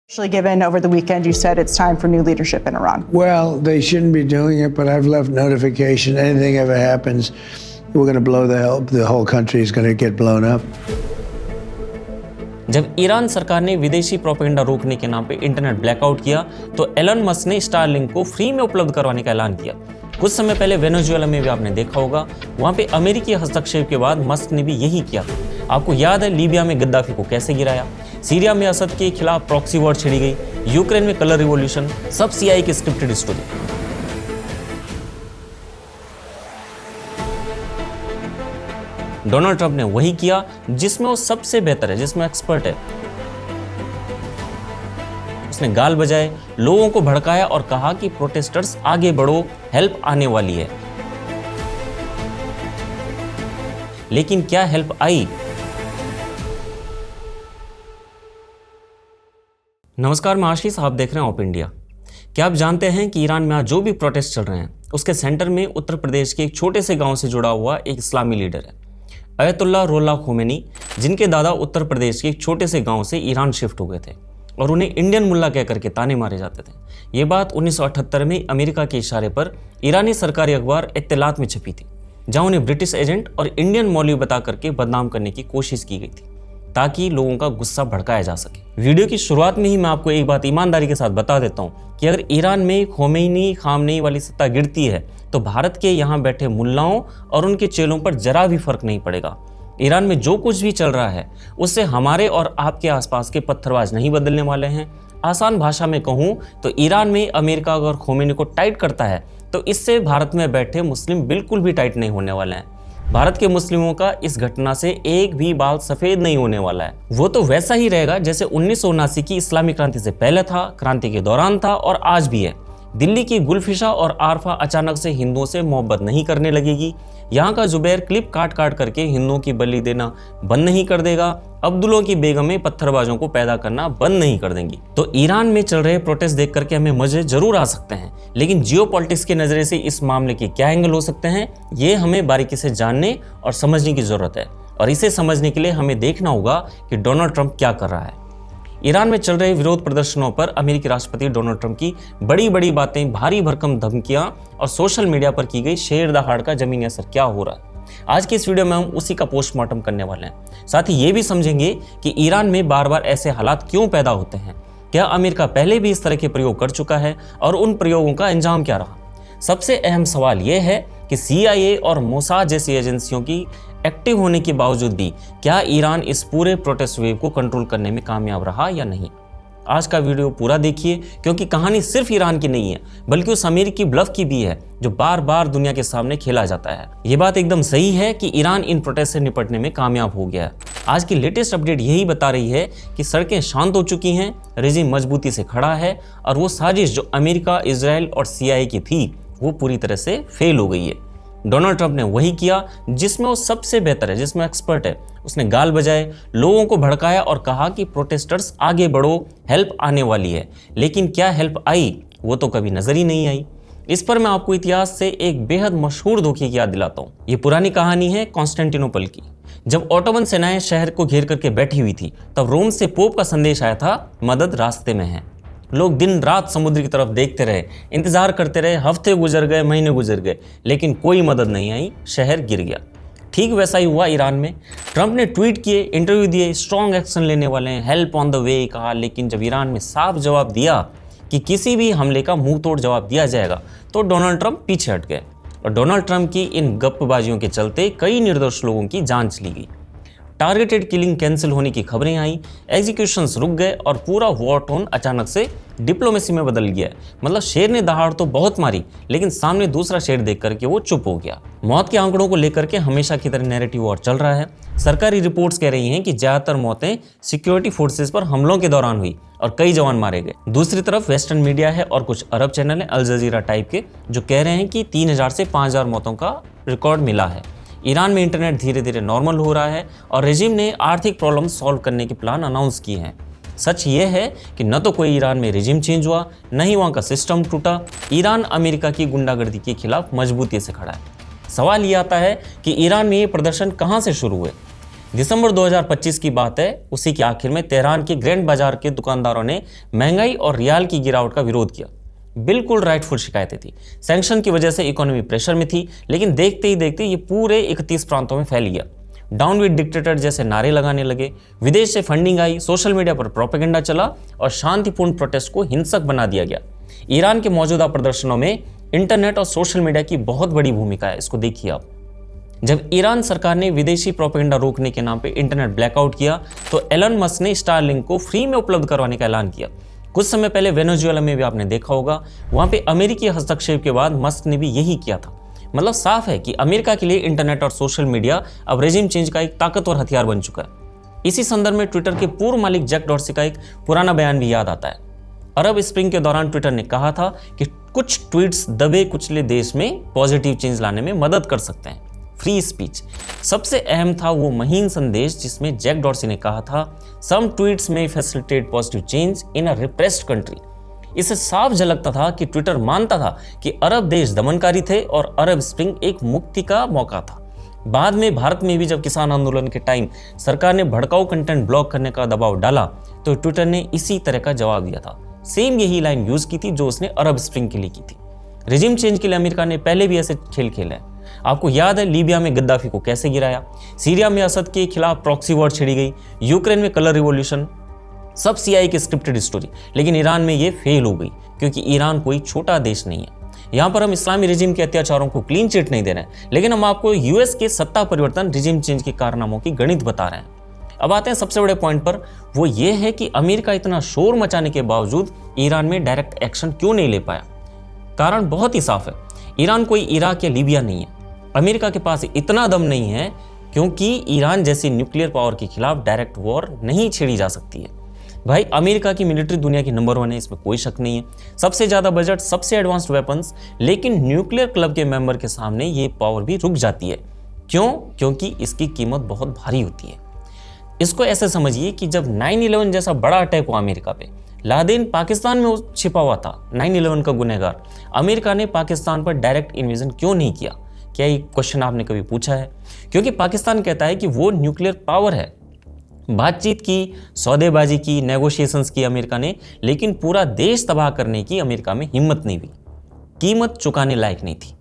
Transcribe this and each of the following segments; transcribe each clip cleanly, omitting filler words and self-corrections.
Especially given over the weekend you said it's time for new leadership in Iran. Well, they shouldn't be doing it, but I've left notification. Anything ever happens, we're going to blow the whole country is going to get blown up. जब Iran सरकार ने विदेशी propaganda रोकने के नाम पे internet blackout किया तो एलन मस्क ने स्टारलिंक को फ्री में उपलब्ध करवाने का ऐलान किया। कुछ समय पहले वेनेजुएला में भी आपने देखा होगा, वहां पे अमेरिकी हस्तक्षेप के बाद मस्क ने भी यही किया था। आपको याद है लीबिया में गद्दाफी को कैसे गिराया, सीरिया में असद के खिलाफ प्रॉक्सी वॉर छिड़ी गई, यूक्रेन में कलर रिवॉल्यूशन, सब सीआईए की स्क्रिप्टेड स्टोरी। डोनाल्ड ट्रंप ने वही किया जिसमें वो सबसे बेहतर है, जिसमें एक्सपर्ट है। उसने गाल बजाए, लोगों को भड़काया और कहा कि प्रोटेस्टर्स आगे बढ़ो, हेल्प आने वाली है। लेकिन क्या हेल्प आई? नमस्कार, मैं आशीष, आप देख रहे हैं ऑप इंडिया। क्या आप जानते हैं कि ईरान में आज जो भी प्रोटेस्ट चल रहे हैं उसके सेंटर में उत्तर प्रदेश के एक छोटे से गांव से जुड़ा हुआ एक इस्लामी लीडर है, अयतुल्ला रुहुल्लाह खोमेनी, जिनके दादा उत्तर प्रदेश के एक छोटे से गांव से ईरान शिफ्ट हो गए थे और उन्हें इंडियन मुल्ला कह करके ताने मारे जाते थे। ये बात 1978 में अमेरिका के इशारे पर ईरानी सरकारी अखबार इत्तेलात में छपी थी, जहां उन्हें ब्रिटिश एजेंट और इंडियन मौलवी बता करके बदनाम करने की कोशिश की गई थी ताकि लोगों का गुस्सा भड़काया जा सके। वीडियो की शुरुआत में ही मैं आपको एक बात ईमानदारी के साथ बता देता हूँ कि अगर ईरान में खोमेनी खामनेई वाली सत्ता गिरती है तो भारत के यहाँ बैठे मुल्लाओं और उनके चेलों पर जरा भी फर्क नहीं पड़ेगा। ईरान में जो कुछ भी चल रहा है उससे हमारे और आपके आसपास के पत्थरबाज नहीं बदलने वाले हैं। आसान भाषा में कहूँ तो ईरान में अमेरिका अगर खोमेनी को टाइट करता है तो इससे भारत में बैठे मुस्लिम बिल्कुल भी टाइट नहीं होने वाले हैं। भारत के मुस्लिमों का इस घटना से एक भी बाल सफेद नहीं होने वाला है। वो तो वैसा ही रहेगा जैसे 1979 की इस्लामी क्रांति से पहले था, क्रांति के दौरान था और आज भी है। दिल्ली की गुलफिशा और आरफा अचानक से हिंदुओं से मोहब्बत नहीं करने लगेगी। यहाँ का जुबैर क्लिप काट काट करके हिंदुओं की बलि देना बंद नहीं कर देगा। अब्दुल्लों की बेगमें पत्थरबाजों को पैदा करना बंद नहीं कर देंगी। तो ईरान में चल रहे प्रोटेस्ट देख करके हमें मजे जरूर आ सकते हैं, लेकिन जियोपॉलिटिक्स के नजरे से इस मामले के क्या एंगल हो सकते हैं ये हमें बारीकी से जानने और समझने की जरूरत है। और इसे समझने के लिए हमें देखना होगा कि डोनाल्ड ट्रंप क्या कर रहा है। ईरान में चल रहे विरोध प्रदर्शनों पर अमेरिकी राष्ट्रपति डोनाल्ड ट्रंप की बड़ी बड़ी बातें, भारी भरकम धमकियां और सोशल मीडिया पर की गई शेर दहाड़ का जमीनी असर क्या हो रहा है, आज की इस वीडियो में हम उसी का पोस्टमार्टम करने वाले हैं। साथ ही ये भी समझेंगे कि ईरान में बार बार ऐसे हालात क्यों पैदा होते हैं, क्या अमेरिका पहले भी इस तरह के प्रयोग कर चुका है और उन प्रयोगों का अंजाम क्या रहा। सबसे अहम सवाल यह है कि सीआईए और मोसाद जैसी एजेंसियों की एक्टिव होने के बावजूद भी क्या ईरान इस पूरे प्रोटेस्ट वेव को कंट्रोल करने में कामयाब रहा या नहीं। आज का वीडियो पूरा देखिए, क्योंकि कहानी सिर्फ ईरान की नहीं है बल्कि उस अमेरिकी ब्लफ की भी है जो बार बार दुनिया के सामने खेला जाता है। ये बात एकदम सही है कि ईरान इन प्रोटेस्ट से निपटने में कामयाब हो गया है। आज की लेटेस्ट अपडेट यही बता रही है कि सड़कें शांत हो चुकी हैं, रेजिम मजबूती से खड़ा है और वो साजिश जो अमेरिका, इजराइल और सीआईए की थी वो पूरी तरह से फेल हो गई है। डोनाल्ड ट्रंप ने वही किया जिसमें वो सबसे बेहतर है, जिसमें एक्सपर्ट है। उसने गाल बजाए, लोगों को भड़काया और कहा कि प्रोटेस्टर्स आगे बढ़ो, हेल्प आने वाली है। लेकिन क्या हेल्प आई वो तो कभी नजर ही नहीं आई। इस पर मैं आपको इतिहास से एक बेहद मशहूर धोखे की याद दिलाता हूँ। ये पुरानी कहानी है कॉन्स्टेंटिनोपल की। जब ऑटोमन सेनाएं शहर को घेर करके बैठी हुई थी तब रोम से पोप का संदेश आया था, मदद रास्ते में है। लोग दिन रात समुद्र की तरफ देखते रहे, इंतजार करते रहे, हफ्ते गुजर गए, महीने गुजर गए, लेकिन कोई मदद नहीं आई, शहर गिर गया। ठीक वैसा ही हुआ ईरान में। ट्रंप ने ट्वीट किए, इंटरव्यू दिए, स्ट्रॉन्ग एक्शन लेने वाले हैं, हेल्प ऑन द वे कहा, लेकिन जब ईरान में साफ जवाब दिया कि किसी भी हमले का मुंह तोड़ जवाब दिया जाएगा तो डोनाल्ड ट्रंप पीछे हट गए और डोनाल्ड ट्रंप की इन गप्पबाजियों के चलते कई निर्दोष लोगों की जान चली गई। टारगेटेड किलिंग कैंसिल होने की खबरें आई, एग्जीक्यूशंस रुक गए और पूरा वॉर टोन अचानक से डिप्लोमेसी में बदल गया। मतलब शेर ने दहाड़ तो बहुत मारी, लेकिन सामने दूसरा शेर देख करके वो चुप हो गया। मौत के आंकड़ों को लेकर के हमेशा की तरह नैरेटिव वॉर चल रहा है। सरकारी रिपोर्ट्स कह रही हैं कि ज्यादातर मौतें सिक्योरिटी फोर्सेस पर हमलों के दौरान हुई और कई जवान मारे गए। दूसरी तरफ वेस्टर्न मीडिया है और कुछ अरब चैनल है, अल जजीरा टाइप के, जो कह रहे हैं कि 3000 से 5000 मौतों का रिकॉर्ड मिला है। ईरान में इंटरनेट धीरे धीरे नॉर्मल हो रहा है और रेजिम ने आर्थिक प्रॉब्लम सॉल्व करने के प्लान अनाउंस किए हैं। सच ये है कि न तो कोई ईरान में रेजिम चेंज हुआ, न ही वहाँ का सिस्टम टूटा। ईरान अमेरिका की गुंडागर्दी के खिलाफ मजबूती से खड़ा है। सवाल ये आता है कि ईरान में ये प्रदर्शन कहाँ से शुरू हुए। दिसंबर 2025 की बात है, उसी के आखिर में तेहरान के ग्रैंड बाजार के दुकानदारों ने महंगाई और रियाल की गिरावट का विरोध किया। बिल्कुल राइटफुल शिकायतें थी। सैंक्शन की वजह से इकोनॉमी प्रेशर में थी, लेकिन देखते ही देखते ये पूरे 31 प्रांतों में फैल गया। डाउनविद डिक्टेटर जैसे नारे लगाने लगे, विदेश से फंडिंग आई, सोशल मीडिया पर प्रोपेगेंडा चला और शांतिपूर्ण प्रोटेस्ट को हिंसक बना दिया गया। ईरान के मौजूदा प्रदर्शनों में इंटरनेट और सोशल मीडिया की बहुत बड़ी भूमिका है। इसको देखिए आप। जब ईरान सरकार ने विदेशी प्रोपेगेंडा रोकने के नाम पे इंटरनेट ब्लैकआउट किया तो एलन मस्क ने स्टारलिंक को फ्री में उपलब्ध करवाने का ऐलान किया। कुछ समय पहले वेनेजुएला में भी आपने देखा होगा, वहां पे अमेरिकी हस्तक्षेप के बाद मस्क ने भी यही किया था। मतलब साफ है कि अमेरिका के लिए इंटरनेट और सोशल मीडिया अब रेजिम चेंज का एक ताकतवर हथियार बन चुका है। इसी संदर्भ में ट्विटर के पूर्व मालिक जैक डॉर्सी का एक पुराना बयान भी याद आता है। अरब स्प्रिंग के दौरान ट्विटर ने कहा था कि कुछ ट्वीट्स दबे कुचले देश में पॉजिटिव चेंज लाने में मदद कर सकते हैं। फ्री स्पीच सबसे अहम था वो महीन संदेश जिसमें जैक डॉर्सी ने कहा था, सम ट्वीट्स में facilitate positive change in a repressed country. इससे साफ झलकता था कि ट्विटर मानता था कि अरब देश दमनकारी थे और अरब स्प्रिंग एक मुक्ति का मौका था। बाद में भारत में भी जब किसान आंदोलन के टाइम सरकार ने भड़काऊ कंटेंट ब्लॉक करने का दबाव डाला तो ट्विटर ने इसी तरह का जवाब दिया था। सेम यही लाइन यूज की थी जो उसने अरब स्प्रिंग के लिए की थी। रेजिम चेंज के लिए अमेरिका ने पहले भी ऐसे खेल खेले हैं। आपको याद है लीबिया में गद्दाफी को कैसे गिराया, सीरिया में असद के खिलाफ प्रॉक्सी वॉर छिड़ी गई, यूक्रेन में कलर रिवॉल्यूशन, सब सीआईए की स्क्रिप्टेड स्टोरी। लेकिन ईरान में ये फेल हो गई क्योंकि ईरान कोई छोटा देश नहीं है। यहाँ पर हम इस्लामी रेजिम के अत्याचारों को क्लीन चिट नहीं दे रहे हैं, लेकिन हम आपको यूएस के सत्ता परिवर्तन रेजिम चेंज के कारनामों की गणित बता रहे हैं। अब आते हैं सबसे बड़े पॉइंट पर, वो ये है कि अमेरिका इतना शोर मचाने के बावजूद ईरान में डायरेक्ट एक्शन क्यों नहीं ले पाया। कारण बहुत ही साफ है, ईरान कोई इराक या लीबिया नहीं है। अमेरिका के पास इतना दम नहीं है क्योंकि ईरान जैसी न्यूक्लियर पावर के खिलाफ डायरेक्ट वॉर नहीं छेड़ी जा सकती है। भाई अमेरिका की मिलिट्री दुनिया की नंबर 1 है, इसमें कोई शक नहीं है। सबसे ज्यादा बजट, सबसे एडवांस्ड वेपन्स, लेकिन न्यूक्लियर क्लब के मेंबर के सामने ये पावर भी रुक जाती है। क्यों? क्योंकि इसकी कीमत बहुत भारी होती है। इसको ऐसे समझिए कि जब 9/11 जैसा बड़ा अटैक हुआ अमेरिका पे, लादेन पाकिस्तान में छिपा हुआ था, 9/11 का गुनहगार। अमेरिका ने पाकिस्तान पर डायरेक्ट इन्वेजन क्यों नहीं किया? क्या ये क्वेश्चन आपने कभी पूछा है? क्योंकि पाकिस्तान कहता है कि वो न्यूक्लियर पावर है। बातचीत की, सौदेबाजी की, नेगोशिएशंस की अमेरिका ने, लेकिन पूरा देश तबाह करने की अमेरिका में हिम्मत नहीं हुई। कीमत चुकाने लायक नहीं थी।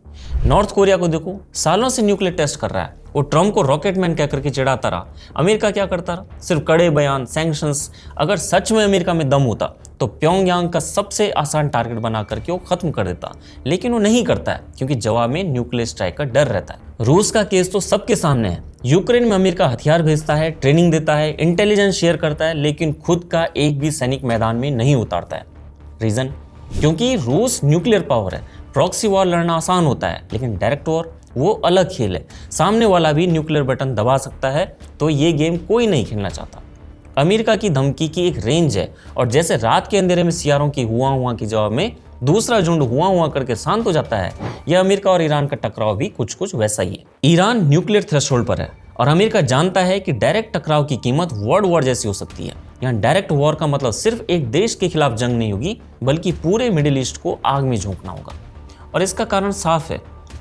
नॉर्थ कोरिया को देखो, सालों से न्यूक्लियर टेस्ट कर रहा है। वो ट्रम्प को रॉकेटमैन कह करके चिढ़ाता रहा। अमेरिका क्या करता रहा? सिर्फ कड़े बयान, सैंक्शंस। अगर सच में अमेरिका में दम होता तो प्योंगयांग का सबसे आसान टारगेट बना करके वो खत्म कर देता, लेकिन वो नहीं करता है क्योंकि जवाब में न्यूक्लियर स्ट्राइक का डर रहता है। रूस का केस तो सबके सामने है। यूक्रेन में अमेरिका हथियार भेजता है, ट्रेनिंग देता है, इंटेलिजेंस शेयर करता है, लेकिन खुद का एक भी सैनिक मैदान में नहीं उतारता है। रीजन? क्योंकि रूस न्यूक्लियर पावर है। प्रॉक्सी वॉर लड़ना आसान होता है, लेकिन डायरेक्ट वॉर वो अलग खेल है। सामने वाला भी न्यूक्लियर बटन दबा सकता है, तो ये गेम कोई नहीं खेलना चाहता। अमेरिका की धमकी की एक रेंज है, और जैसे रात के अंधेरे में सियारों की हुआ के जवाब में दूसरा झुंड हुआ करके शांत हो जाता है, यह अमेरिका और ईरान का टकराव भी कुछ वैसा ही है। ईरान न्यूक्लियर थ्रेशोल्ड पर है और अमेरिका जानता है कि डायरेक्ट टकराव की कीमत वर्ल्ड वॉर जैसी हो सकती है। यहाँ डायरेक्ट वॉर का मतलब सिर्फ एक देश के खिलाफ जंग नहीं होगी, बल्कि पूरे मिडिल ईस्ट को आग में झोंकना होगा। और इसका कारण साफ है।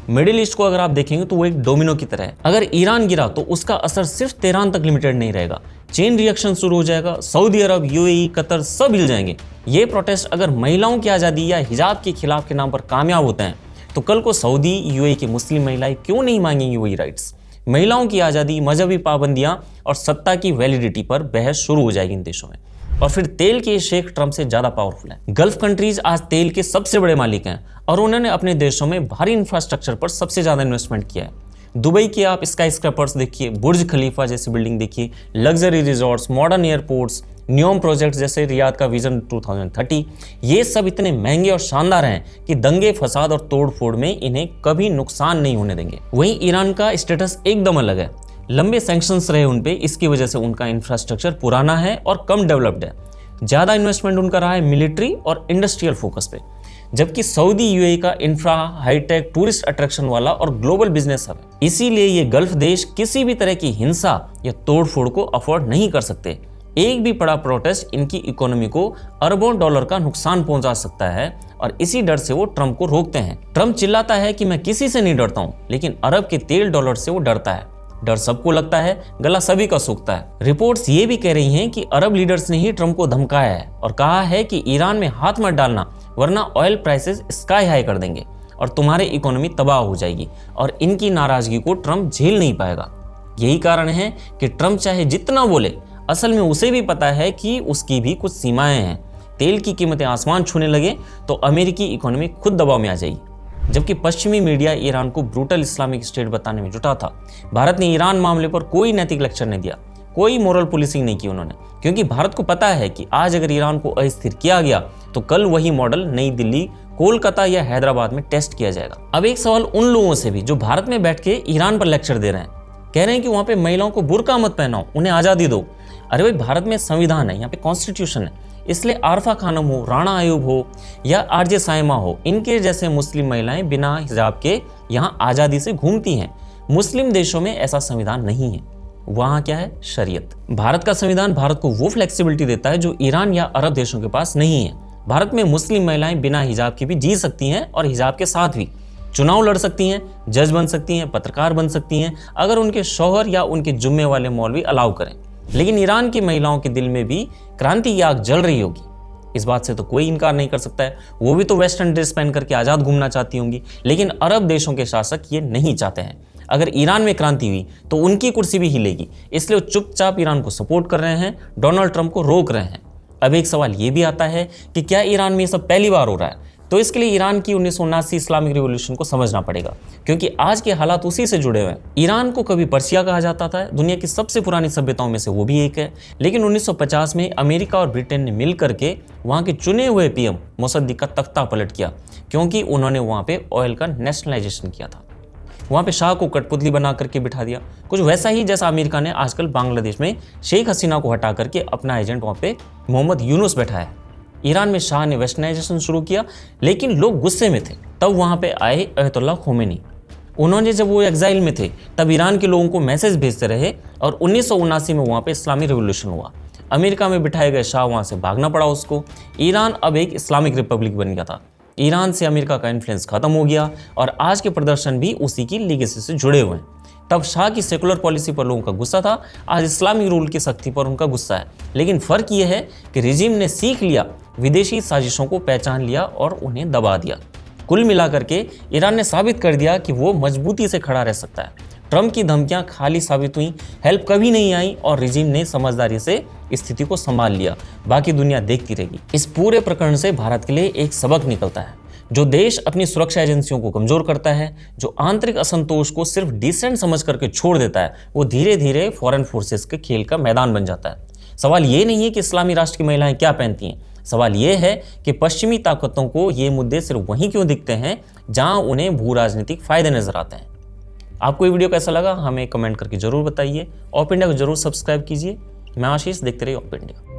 मिडिल ईस्ट को अगर आप देखेंगे तो वो एक डोमिनो की तरह है। अगर ईरान गिरा तो उसका असर सिर्फ तेहरान तक लिमिटेड नहीं रहेगा। चेन रिएक्शन शुरू हो जाएगा। सऊदी अरब, यूएई, कतर सब हिल जाएंगे। ये प्रोटेस्ट अगर महिलाओं की आज़ादी या हिजाब के खिलाफ के नाम पर कामयाब होते हैं तो कल को सऊदी, यूएई की मुस्लिम महिलाएं क्यों नहीं मांगेंगी वही राइट्स? महिलाओं की आज़ादी, मजहबी पाबंदियां और सत्ता की वैलिडिटी पर बहस शुरू हो जाएगी इन देशों में। और फिर तेल के शेख ट्रम्प से ज़्यादा पावरफुल है। गल्फ कंट्रीज आज तेल के सबसे बड़े मालिक हैं और उन्होंने अपने देशों में भारी इंफ्रास्ट्रक्चर पर सबसे ज़्यादा इन्वेस्टमेंट किया है। दुबई के आप स्काई स्क्रैपर्स देखिए, बुर्ज खलीफा जैसी बिल्डिंग देखिए, luxury resorts, modern airports, Neom project जैसे रियाद का विजन 2030, ये सब इतने महंगे और शानदार हैं कि दंगे, फसाद और तोड़फोड़ में इन्हें कभी नुकसान नहीं होने देंगे। वहीं ईरान का स्टेटस एकदम अलग है। लंबे सैंक्शंस रहे उन पे, इसकी वजह से उनका इंफ्रास्ट्रक्चर पुराना है और कम डेवलप्ड है। ज़्यादा इन्वेस्टमेंट उनका रहा है मिलिट्री और इंडस्ट्रियल फोकस पे, जबकि सऊदी, यूएई का इंफ्रा, हाईटेक, टूरिस्ट अट्रैक्शन वाला और ग्लोबल बिजनेस हब है। इसीलिए ये गल्फ देश किसी भी तरह की हिंसा या तोड़फोड़ को अफोर्ड नहीं कर सकते। एक भी बड़ा प्रोटेस्ट इनकी इकोनॉमी को अरबों डॉलर का नुकसान पहुंचा सकता है और इसी डर से वो ट्रम्प को रोकते हैं। ट्रम्प चिल्लाता है कि मैं किसी से नहीं डरता हूं, लेकिन अरब के तेल डॉलर से वो डरता है। डर सबको लगता है, गला सभी का सूखता है। रिपोर्ट्स ये भी कह रही हैं कि अरब लीडर्स ने ही ट्रंप को धमकाया है और कहा है कि ईरान में हाथ मत डालना वरना ऑयल प्राइसेस स्काई हाई कर देंगे और तुम्हारी इकोनॉमी तबाह हो जाएगी और इनकी नाराजगी को ट्रंप झेल नहीं पाएगा। यही कारण है कि ट्रंप चाहे जितना बोले, असल में उसे भी पता है कि उसकी भी कुछ सीमाएं हैं। तेल की कीमतें आसमान छूने लगे तो अमेरिकी इकोनॉमी खुद दबाव में आ जाएगी। जबकि पश्चिमी मीडिया ईरान को ब्रूटल इस्लामिक स्टेट बताने में जुटा था, भारत ने ईरान मामले पर कोई नैतिक लेक्चर नहीं दिया, कोई मोरल पुलिसिंग नहीं की उन्होंने, क्योंकि भारत को पता है कि आज अगर ईरान को अस्थिर किया गया तो कल वही मॉडल नई दिल्ली, कोलकाता या हैदराबाद में टेस्ट किया जाएगा। अब एक सवाल उन लोगों से भी जो भारत में बैठ के ईरान पर लेक्चर दे रहे हैं, कह रहे हैं कि वहां पे महिलाओं को बुर्का मत पहनाओ, उन्हें आज़ादी दो। अरे भाई, भारत में संविधान है, यहाँ पे कॉन्स्टिट्यूशन है, इसलिए आरफा खानम हो, राणा अयूब हो या आरजे साइमा हो, इनके जैसे मुस्लिम महिलाएं बिना हिजाब के यहाँ आज़ादी से घूमती हैं। मुस्लिम देशों में ऐसा संविधान नहीं है, वहाँ क्या है, शरीयत। भारत का संविधान भारत को वो फ्लेक्सिबिलिटी देता है जो ईरान या अरब देशों के पास नहीं है। भारत में मुस्लिम महिलाएं बिना हिजाब के भी जी सकती हैं और हिजाब के साथ भी चुनाव लड़ सकती हैं, जज बन सकती हैं, पत्रकार बन सकती हैं, अगर उनके शौहर या उनके जुम्मे वाले मौलवी अलाउ करें। लेकिन ईरान की महिलाओं के दिल में भी क्रांति की आग जल रही होगी, इस बात से तो कोई इनकार नहीं कर सकता है। वो भी तो वेस्टर्न ड्रेस पहन करके आज़ाद घूमना चाहती होंगी, लेकिन अरब देशों के शासक ये नहीं चाहते हैं। अगर ईरान में क्रांति हुई तो उनकी कुर्सी भी हिलेगी, इसलिए वो चुपचाप ईरान को सपोर्ट कर रहे हैं, डोनाल्ड ट्रंप को रोक रहे हैं। अब एक सवाल ये भी आता है कि क्या ईरान में ये सब पहली बार हो रहा है? तो इसके लिए ईरान की 1979 इस्लामिक रिवॉल्यूशन को समझना पड़ेगा, क्योंकि आज के हालात उसी से जुड़े हुए हैं। ईरान को कभी पर्सिया कहा जाता था, दुनिया की सबसे पुरानी सभ्यताओं में से वो भी एक है। लेकिन 1950 में अमेरिका और ब्रिटेन ने मिल करके वहाँ के चुने हुए पीएम मुसद्दिक का तख्ता पलट किया, क्योंकि उन्होंने वहाँ पे ऑयल का नेशनलाइजेशन किया था। वहाँ पे शाह को कठपुतली बना करके बिठा दिया, कुछ वैसा ही जैसा अमेरिका ने आजकल बांग्लादेश में शेख हसीना को हटा करके अपना एजेंट वहाँ पे मोहम्मद यूनुस बैठा है। ईरान में शाह ने वेस्टर्नाइजेशन शुरू किया, लेकिन लोग गुस्से में थे। तब वहाँ पे आए अयतुल्ला खोमेनी। उन्होंने जब वो एग्जाइल में थे तब ईरान के लोगों को मैसेज भेजते रहे और 1979 में वहाँ पे इस्लामिक रिवॉल्यूशन हुआ। अमेरिका में बिठाए गए शाह वहाँ से भागना पड़ा उसको। ईरान अब एक इस्लामिक रिपब्लिक बन गया था। ईरान से अमेरिका का इन्फ्लुएंस खत्म हो गया और आज के प्रदर्शन भी उसी की लीगेसी से जुड़े हुए हैं। तब शाह की सेकुलर पॉलिसी पर लोगों का गुस्सा था, आज इस्लामिक रूल की सख्ती पर उनका गुस्सा है। लेकिन फ़र्क ये है कि रिजीम ने सीख लिया, विदेशी साजिशों को पहचान लिया और उन्हें दबा दिया। कुल मिलाकर के ईरान ने साबित कर दिया कि वो मजबूती से खड़ा रह सकता है। ट्रंप की धमकियां खाली साबित हुई, हेल्प कभी नहीं आई और रिजीम ने समझदारी से स्थिति को संभाल लिया। बाकी दुनिया देखती रहेगी। इस पूरे प्रकरण से भारत के लिए एक सबक निकलता है। जो देश अपनी सुरक्षा एजेंसियों को कमजोर करता है, जो आंतरिक असंतोष को सिर्फ डिसेंट समझ करके छोड़ देता है, वो धीरे धीरे फॉरेन फोर्सेस के खेल का मैदान बन जाता है। सवाल ये नहीं है कि इस्लामी राष्ट्र की महिलाएं क्या पहनती हैं, सवाल ये है कि पश्चिमी ताकतों को ये मुद्दे सिर्फ वहीं क्यों दिखते हैं जहां उन्हें भू राजनीतिक फायदे नजर आते हैं। आपको ये वीडियो कैसा लगा हमें कमेंट करके जरूर बताइए। ऑप इंडिया को जरूर सब्सक्राइब कीजिए। मैं आशीष, देखते रहिए ऑप इंडिया।